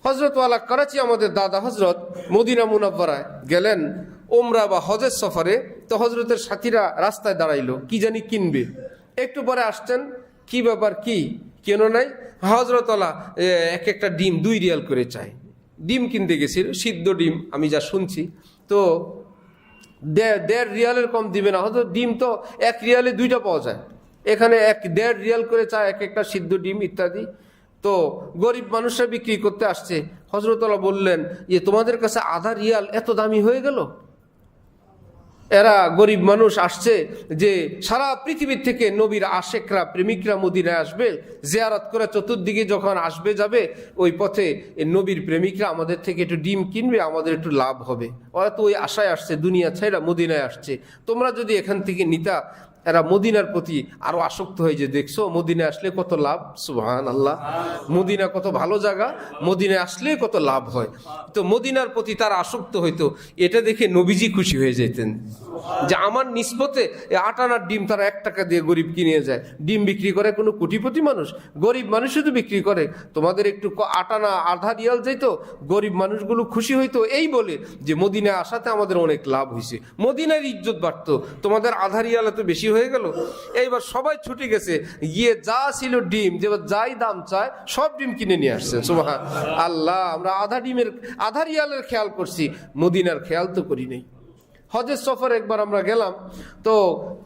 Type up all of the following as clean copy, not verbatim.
হজরতওয়ালা করাচি আমাদের দাদা হজরত মদিনা মুনাব্বারায় গেলেন ওমরা বা হজের সফরে। তো হজরতের সাথীরা রাস্তায় দাঁড়াইলো, কি জানি কিনবে। একটু পরে আসছেন, কি ব্যাপার, কি কেন নাই? হজরতওয়ালা এক একটা ডিম 2 রিয়াল করে চাই। ডিম কিনতে গেছিল, সিদ্ধ ডিম, আমি যা শুনছি। তো 1.5 রিয়ালের কম দিবে না হয়তো। ডিম তো 1 রিয়ালে 2টা পাওয়া যায়, এখানে 1.5 রিয়াল করে চায় এক একটা সিদ্ধ ডিম ইত্যাদি। তো গরিব মানুষরা বিক্রি করতে আসছে। হজরতওয়ালা বললেন, তোমাদের কাছে আধা রিয়াল এত দামি হয়ে গেল? এরা গরিব মানুষ আসছে যে সারা পৃথিবীর থেকে নবীর আশেকরা প্রেমিকরা মদিনায় আসবে, জিয়ারত করে চতুর্দিকে যখন আসবে যাবে, ওই পথে নবীর প্রেমিকরা আমাদের থেকে একটু ডিম কিনবে, আমাদের একটু লাভ হবে। ওরা তো ওই আশায় আসছে, দুনিয়া ছাইরা মদিনায় আসছে। তোমরা যদি এখান থেকে নিতা, এরা মদিনার প্রতি আরো আসক্ত হয়ে যে, দেখছো মদিনায় আসলে কত লাভ, সুবহানাল্লাহ, মদিনা কত ভালো জায়গা, মদিনায় আসলে কত লাভ হয়। তো মদিনার প্রতি তারা আসক্ত হইতো। এটা দেখে নবীজি খুশি হয়ে যেতেন যে আমার নিসবতে 8 আনার ডিম তারা 1 টাকা দিয়ে গরিব কিনে যায়। ডিম বিক্রি করে কোনো কোটিপতি মানুষ, গরিব মানুষ শুধু বিক্রি করে। তোমাদের একটু 8 আনা আধা রিয়াল যাইতো, গরিব মানুষগুলো খুশি হইতো এই বলে যে মদিনায় আসাতে আমাদের অনেক লাভ হয়েছে, মদিনার ইজ্জত বাড়তো। তোমাদের আধা রিয়াল এত বেশি হয়ে গেল। এইবার সবাই ছুটে গেছে, গিয়ে যা ছিল ডিম, যে যাই দাম চায় সব ডিম কিনে নিয়ে আসছে। সুবহানাল্লাহ, আমরা আধা রিয়ালের খেয়াল করছি, মদিনার খেয়াল তো করি নাই। হজের সফর একবার আমরা গেলাম, তো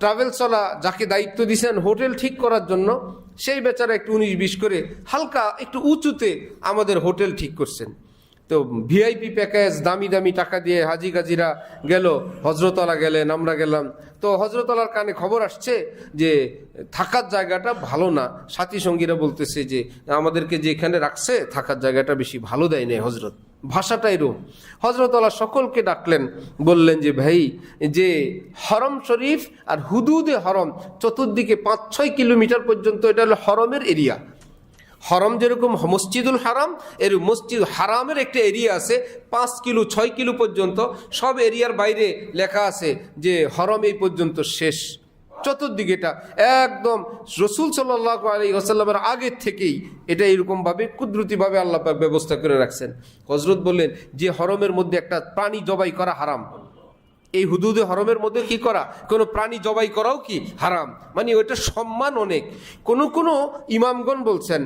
ট্রাভেলসওয়ালা যাকে দায়িত্ব দিয়েছেন হোটেল ঠিক করার জন্য, সেই বেচারা একটু 19-20 করে হালকা একটু উঁচুতে আমাদের হোটেল ঠিক করছেন। তো ভিআইপি প্যাকেজ, দামি দামি টাকা দিয়ে হাজি গাজিরা গেল, হজরতওয়ালা গেলেন, আমরা গেলাম। তো হজরতওয়ালার কানে খবর আসছে যে থাকার জায়গাটা ভালো না। সাথী সঙ্গীরা বলতেছে যে আমাদেরকে যেখানে রাখছে থাকার জায়গাটা বেশি ভালো দেয় নাই হজরত, ভাষাটা এরকম। হজরতওয়ালা সকলকে ডাকলেন, বললেন যে ভাই, যে হরম শরীফ আর হুদুদে হরম চতুর্দিকে 5-6 কিলোমিটার পর্যন্ত এটা হলো হরমের এরিয়া। হরম যেরকম মসজিদুল হারাম, এর মসজিদ হারামের একটা এরিয়া আছে 5 কিলো 6 কিলো পর্যন্ত। সব এরিয়ার বাইরে লেখা আছে যে হরম এই পর্যন্ত শেষ। চতুর্দিকেটা একদম রসুল সাল্লাল্লাহু আলাইহি ওয়াসাল্লামের আগের থেকেই এটা এরকমভাবে কুদরতিভাবে আল্লাহ পাক ব্যবস্থা করে রাখছেন। হজরত বললেন যে হরমের মধ্যে একটা প্রাণী জবাই করা হারাম। এই হুদুদে হরমের মধ্যে কি করা, কোনো প্রাণী জবাই করাও কি হারাম। মানে ওইটা সম্মান অনেক। কোন ইমামগণ বলছেন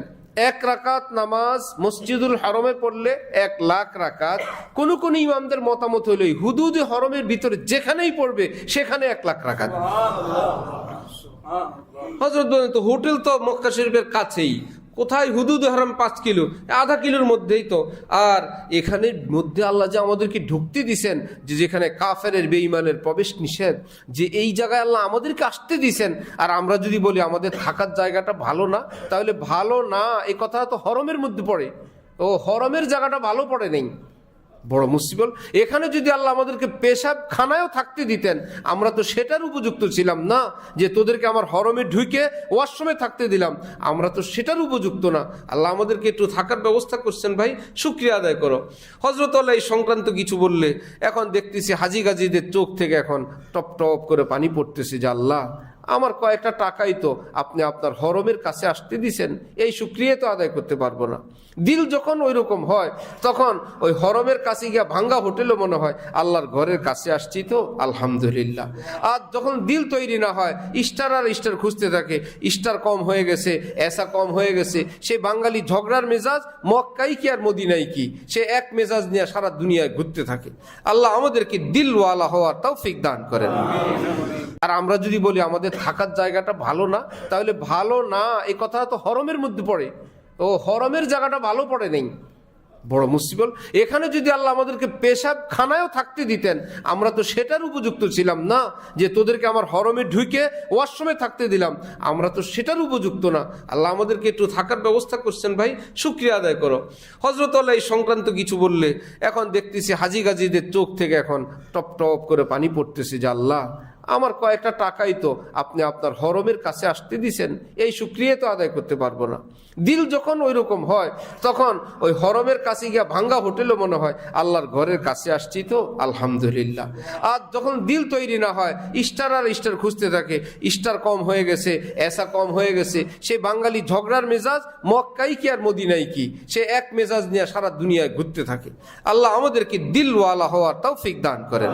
1 রাকাত নামাজ মসজিদুল হারমে পড়লে 1 লাখ রাকাত। কোন ইমামদের মতামত হইল হুদুদে হরমের ভিতরে যেখানেই পড়বে সেখানে 1 লাখ রাকাত। হযরত বলেন তো হোটেল তো মক্কা শরীফের কাছেই, কোথায় হুদুদে হরম 5 কিলো, আধা কিলোর মধ্যেই তো। আর এখানের মধ্যে আল্লাহ যে আমাদেরকে ঢুকতে দিছেন, যে যেখানে কাফেরের বেঈমানের প্রবেশ নিষেধ, যে এই জায়গায় আল্লাহ আমাদেরকে আসতে দিছেন। আর আমরা যদি বলি আমাদের থাকার জায়গাটা ভালো না, তাহলে ভালো না এই কথা তো হরমের মধ্যে পড়ে, ও হরমের জায়গাটা ভালো পড়ে নেই, বড় মুসিবত। এখানে যদি আল্লাহ আমাদেরকে পেশাব খানায়ও থাকতে দিতেন, আমরা তো সেটার উপযুক্ত ছিলাম না। যে তোদেরকে আমার হরমে ঢুকে ওয়াশরুমে থাকতে দিলাম, আমরা তো সেটার উপযুক্ত না। আল্লাহ আমাদেরকে একটু থাকার ব্যবস্থা করছেন, ভাই শুকরিয়া আদায় করো। হযরতওয়ালা এই সংক্রান্ত কিছু বললে এখন দেখতেছি হাজি গাজিদের চোখ থেকে এখন টপ টপ করে পানি পড়তেছে, যে আল্লাহ আমার কয়েকটা টাকাই তো আপনি আপনার হরমের কাছে আসতে দিছেন, এই শুকরিয়া তো আদায় করতে পারবো না। দিল যখন ওই রকম হয়, তখন ওই হরমের কাছে গিয়া ভাঙ্গা হোটেলও মনে হয় আল্লাহর ঘরের কাছে আসছি তো আলহামদুলিল্লাহ। আর যখন দিল তৈরি না হয়, স্টার আর স্টার খুঁজতে থাকে, স্টার কম হয়ে গেছে, এসা কম হয়ে গেছে, সে বাঙালি ঝগড়ার মেজাজ মক্কাই কি আর মদিনাই কি, সে এক মেজাজ নিয়ে সারা দুনিয়ায় ঘুরতে থাকে। আল্লাহ আমাদেরকে দিলওয়ালা হওয়ার তৌফিক দান করেন। আর আমরা যদি বলি আমাদের থাকার জায়গাটা ভালো না, তাহলে ভালো না এই কথা তো হরমের মধ্যে পড়ে, ও হরমের জায়গাটা ভালো পড়ে নেই, বড় মুসিবত। এখানে যদি আল্লাহ আমাদেরকে পেশাব খানায়ও থাকতে দিতেন, আমরা তো সেটার উপযুক্ত ছিলাম না। যে তোদেরকে আমার হরমে ঢুকে ওয়াশরুমে থাকতে দিলাম, আমরা তো সেটার উপযুক্ত না। আল্লাহ আমাদেরকে একটু থাকার ব্যবস্থা করছেন, ভাই শুকরিয়া আদায় করো। হযরতওয়ালা এই সংক্রান্ত কিছু বললে এখন দেখতেছি হাজি গাজিদের চোখ থেকে এখন টপ টপ করে পানি পড়তেছে, যে আল্লাহ আমার কয়েকটা টাকাই তো আপনি আপনার হরমের কাছে আসতে দিছেন, এই শুকরিয়া তো আদায় করতে পারবো না। দিল যখন ওই রকম হয় তখন ওই হরমের কাছে গিয়া ভাঙ্গা হোটেলও মনে হয় আল্লাহর ঘরের কাছে আসছি তো আলহামদুলিল্লাহ। আর যখন দিল তৈরি না হয়, স্টার আর স্টার খুঁজতে থাকে, স্টার কম হয়ে গেছে, এসা কম হয়ে গেছে, সে বাঙালি ঝগড়ার মেজাজ মক্কাই কি আর মদিনাই কি, সে এক মেজাজ নিয়ে সারা দুনিয়ায় ঘুরতে থাকে। আল্লাহ আমাদেরকে দিলওয়ালা হওয়ার তৌফিক দান করেন।